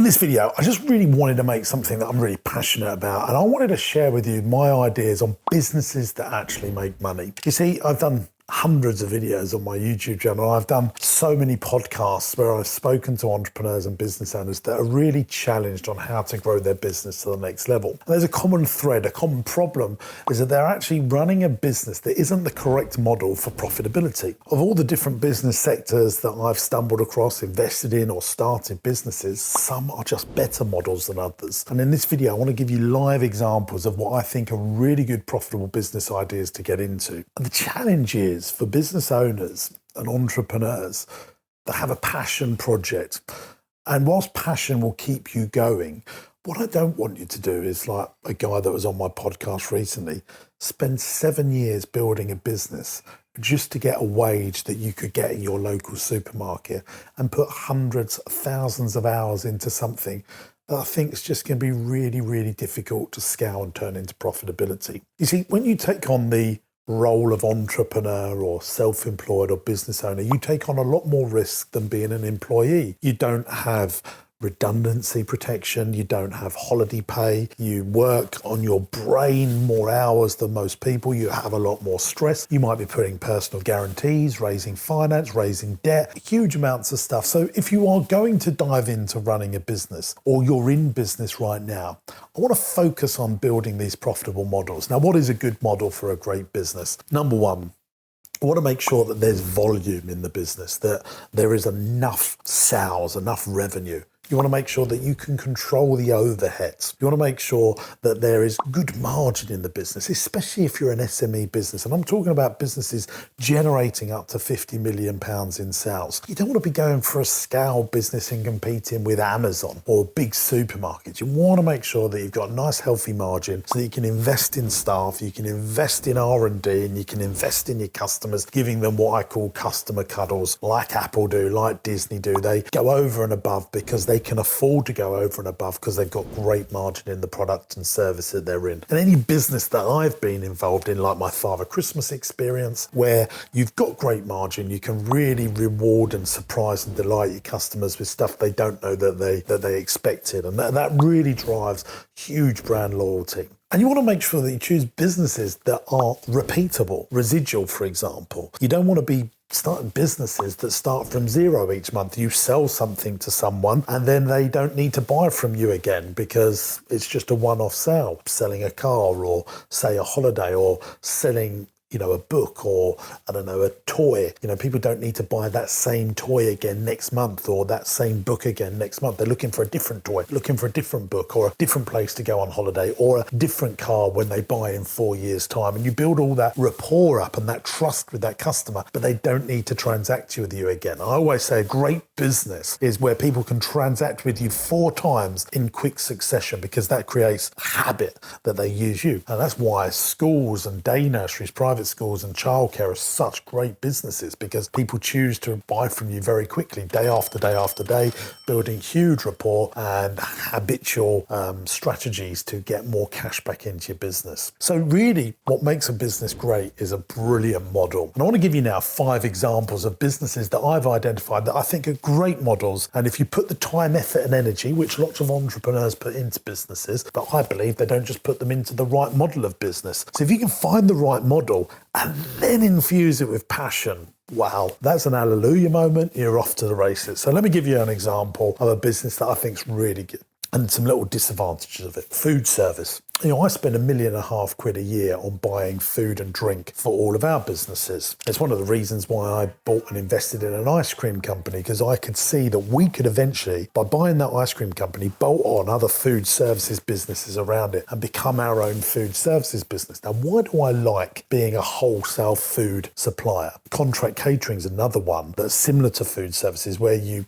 In this video, I just really wanted to make something that I'm really passionate about, and I wanted to share with you my ideas on businesses that actually make money. You see, I've done hundreds of videos on my YouTube channel. I've done so many podcasts where I've spoken to entrepreneurs and business owners that are really challenged on how to grow their business to the next level. And there's a common thread, a common problem is that they're actually running a business that isn't the correct model for profitability. Of all the different business sectors that I've stumbled across, invested in or started businesses, some are just better models than others. And in this video, I want to give you live examples of what I think are really good profitable business ideas to get into. And the challenge is for business owners and entrepreneurs that have a passion project. And whilst passion will keep you going, what I don't want you to do is, like a guy that was on my podcast recently, spend 7 years building a business just to get a wage that you could get in your local supermarket and put hundreds, thousands of hours into something that I think is just going to be really, really difficult to scale and turn into profitability. You see, when you take on the role of entrepreneur or self-employed or business owner, you take on a lot more risk than being an employee. You don't have redundancy protection, you don't have holiday pay, you work on your brain more hours than most people, you have a lot more stress, you might be putting personal guarantees, raising finance, raising debt, huge amounts of stuff. So if you are going to dive into running a business or you're in business right now, I want to focus on building these profitable models. Now, what is a good model for a great business? Number one, I want to make sure that there's volume in the business, that there is enough sales, enough revenue. You want to make sure that you can control the overheads. You want to make sure that there is good margin in the business, especially if you're an SME business. And I'm talking about businesses generating up to £50 million in sales. You don't want to be going for a scale business and competing with Amazon or big supermarkets. You want to make sure that you've got a nice healthy margin so that you can invest in staff, you can invest in R&D, and you can invest in your customers, giving them what I call customer cuddles, like Apple do, like Disney do. They go over and above because they can afford to go over and above because they've got great margin in the product and service that they're in. And any business that I've been involved in, like my Father Christmas experience, where you've got great margin, you can really reward and surprise and delight your customers with stuff they don't know that they expected. And that really drives huge brand loyalty. And you want to make sure that you choose businesses that are repeatable, residual, for example. You don't want to be starting businesses that start from zero each month. You sell something to someone and then they don't need to buy from you again because it's just a one-off sale. Selling a car or say a holiday or selling a book or, a toy. People don't need to buy that same toy again next month or that same book again next month. They're looking for a different toy, looking for a different book or a different place to go on holiday or a different car when they buy in 4 years' time. And you build all that rapport up and that trust with that customer, but they don't need to transact with you again. I always say a great business is where people can transact with you 4 times in quick succession because that creates a habit that they use you. And that's why schools and day nurseries, private schools and childcare are such great businesses because people choose to buy from you very quickly, day after day after day, building huge rapport and habitual strategies to get more cash back into your business. So really what makes a business great is a brilliant model. And I want to give you now 5 examples of businesses that I've identified that I think are great models. And if you put the time, effort and energy, which lots of entrepreneurs put into businesses, but I believe they don't just put them into the right model of business. So if you can find the right model and then infuse it with passion, wow, that's an hallelujah moment. You're off to the races. So let me give you an example of a business that I think is really good and some little disadvantages of it. Food service. I spend £1.5 million a year on buying food and drink for all of our businesses. It's one of the reasons why I bought and invested in an ice cream company, because I could see that we could eventually, by buying that ice cream company, bolt on other food services businesses around it and become our own food services business. Now, why do I like being a wholesale food supplier? Contract catering is another one that's similar to food services, where you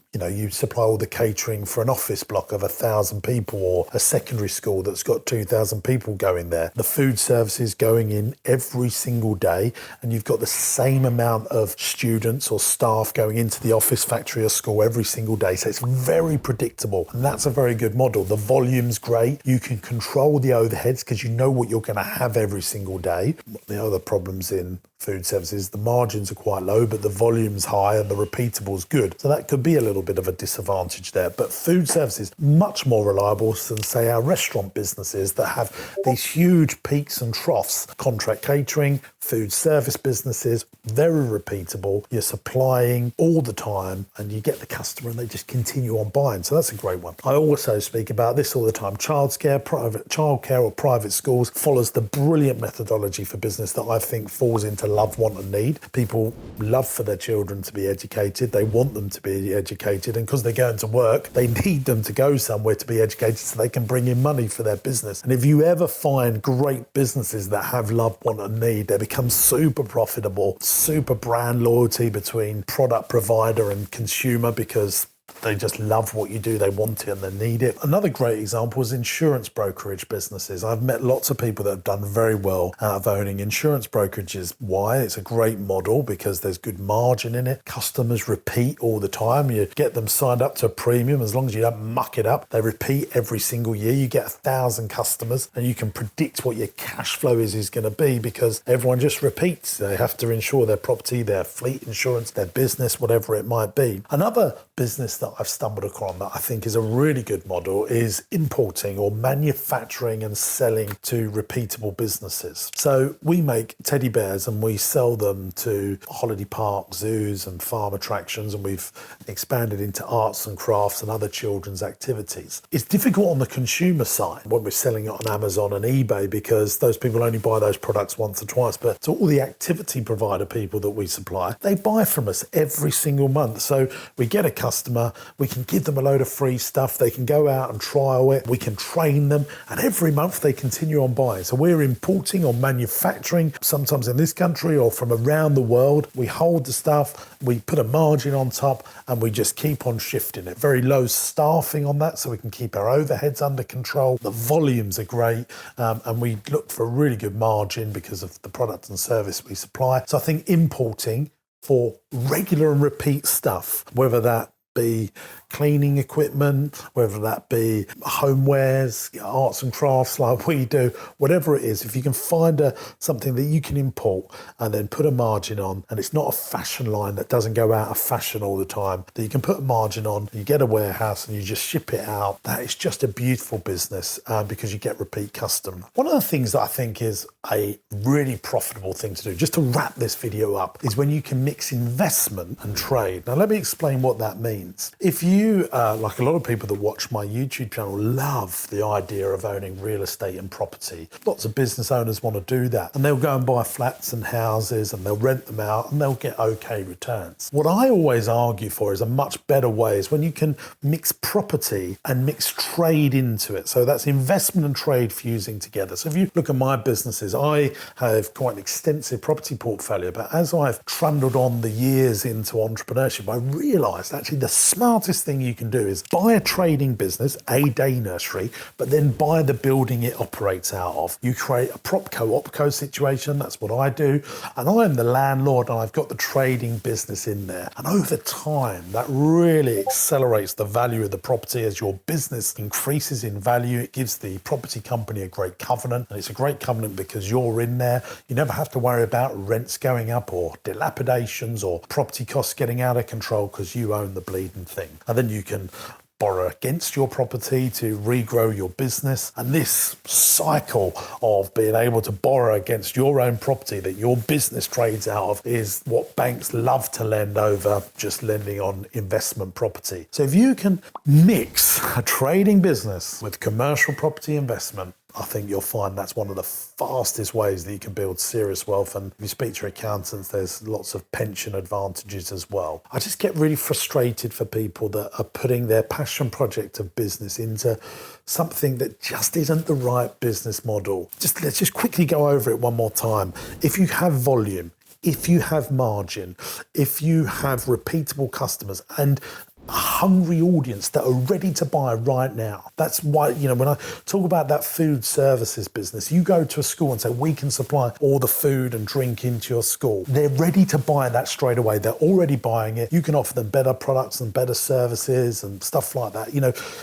supply all the catering for an office block of 1,000 people or a secondary school that's got 2,000 people going there. The food services going in every single day, and you've got the same amount of students or staff going into the office, factory or school every single day. So it's very predictable, and that's a very good model. The volume's great. You can control the overheads because you know what you're going to have every single day. The other problems in food services, the margins are quite low, but the volume's high and the repeatable's good. So that could be a little bit of a disadvantage there. But food services, much more reliable than, say, our restaurant businesses that have these huge peaks and troughs. Contract catering, food service businesses, very repeatable. You're supplying all the time and you get the customer and they just continue on buying. So that's a great one. I also speak about this all the time. Childcare or private schools follows the brilliant methodology for business that I think falls into love, want and need. People love for their children to be educated. They want them to be educated, and because they're going to work, they need them to go somewhere to be educated so they can bring in money for their business. And if you ever find great businesses that have love, want and need, they become super profitable, super brand loyalty between product provider and consumer because they just love what you do, they want it and they need it. Another great example is insurance brokerage businesses. I've met lots of people that have done very well out of owning insurance brokerages. Why? It's a great model because there's good margin in it. Customers repeat all the time. You get them signed up to a premium as long as you don't muck it up. They repeat every single year. You get 1,000 customers and you can predict what your cash flow is going to be because everyone just repeats. They have to insure their property, their fleet insurance, their business, whatever it might be. Another business that I've stumbled upon that I think is a really good model is importing or manufacturing and selling to repeatable businesses. So we make teddy bears and we sell them to holiday parks, zoos and farm attractions, and we've expanded into arts and crafts and other children's activities. It's difficult on the consumer side when we're selling it on Amazon and eBay because those people only buy those products once or twice, but to all the activity provider people that we supply, they buy from us every single month. So we get a customer, we can give them a load of free stuff, they can go out and trial it, we can train them, and every month they continue on buying. So we're importing or manufacturing, sometimes in this country or from around the world. We hold the stuff, we put a margin on top, and we just keep on shifting it. Very low staffing on that, so we can keep our overheads under control. The volumes are great, and we look for a really good margin because of the product and service we supply. So I think importing for regular and repeat stuff, whether that be cleaning equipment, whether that be homewares, arts and crafts like we do, whatever it is, if you can find something that you can import and then put a margin on, and it's not a fashion line that doesn't go out of fashion all the time, that you can put a margin on, you get a warehouse and you just ship it out, that is just a beautiful business because you get repeat custom. One of the things that I think is a really profitable thing to do, just to wrap this video up, is when you can mix investment and trade. Now let me explain what that means. If you, like a lot of people that watch my YouTube channel, love the idea of owning real estate and property, lots of business owners want to do that. And they'll go and buy flats and houses and they'll rent them out and they'll get okay returns. What I always argue for is a much better way is when you can mix property and mix trade into it. So that's investment and trade fusing together. So if you look at my businesses, I have quite an extensive property portfolio, but as I've trundled on the years into entrepreneurship, I realised actually the smartest thing you can do is buy a trading business, a day nursery, but then buy the building it operates out of. You create a propco-opco situation, that's what I do, and I'm the landlord and I've got the trading business in there. And over time, that really accelerates the value of the property as your business increases in value. It gives the property company a great covenant, and it's a great covenant because you're in there. You never have to worry about rents going up or dilapidations or property costs getting out of control because you own the bleeding thing. And then you can borrow against your property to regrow your business. And this cycle of being able to borrow against your own property that your business trades out of is what banks love to lend over just lending on investment property. So if you can mix a trading business with commercial property investment, I think you'll find that's one of the fastest ways that you can build serious wealth. And if you speak to your accountants, there's lots of pension advantages as well. I just get really frustrated for people that are putting their passion project of business into something that just isn't the right business model. Let's just quickly go over it one more time. If you have volume, if you have margin, if you have repeatable customers, and a hungry audience that are ready to buy right now. That's why, when I talk about that food services business, you go to a school and say, we can supply all the food and drink into your school. They're ready to buy that straight away. They're already buying it. You can offer them better products and better services and stuff like that.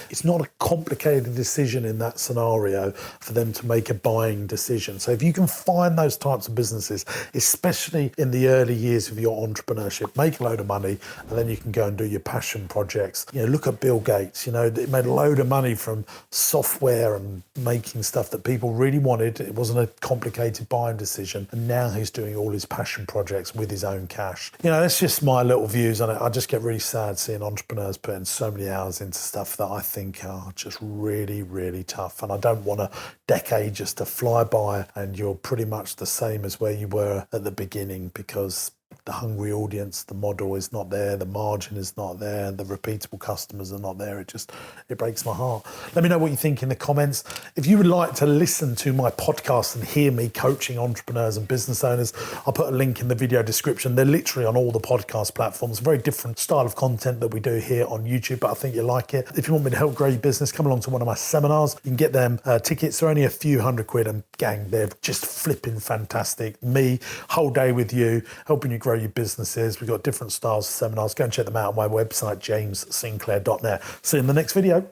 It's not a complicated decision in that scenario for them to make a buying decision. So if you can find those types of businesses, especially in the early years of your entrepreneurship, make a load of money, and then you can go and do your passion projects. Look at Bill Gates. He made a load of money from software and making stuff that people really wanted. It wasn't a complicated buying decision, and now he's doing all his passion projects with his own cash. That's just my little views on it. I just get really sad seeing entrepreneurs putting so many hours into stuff that I think are just really, really tough. And I don't want a decade just to fly by and you're pretty much the same as where you were at the beginning, because the hungry audience, the model is not there, the margin is not there, the repeatable customers are not there. It breaks my heart. Let me know what you think in the comments. If you would like to listen to my podcast and hear me coaching entrepreneurs and business owners, I'll put a link in the video description. They're literally on all the podcast platforms. Very different style of content that we do here on YouTube, but I think you'll like it. If you want me to help grow your business, come along to one of my seminars. You can get them tickets. They're only a few £100, and gang, they're just flipping fantastic. Me, whole day with you, helping you grow your businesses. We've got different styles of seminars. Go and check them out on my website, jamessinclair.net. See you in the next video.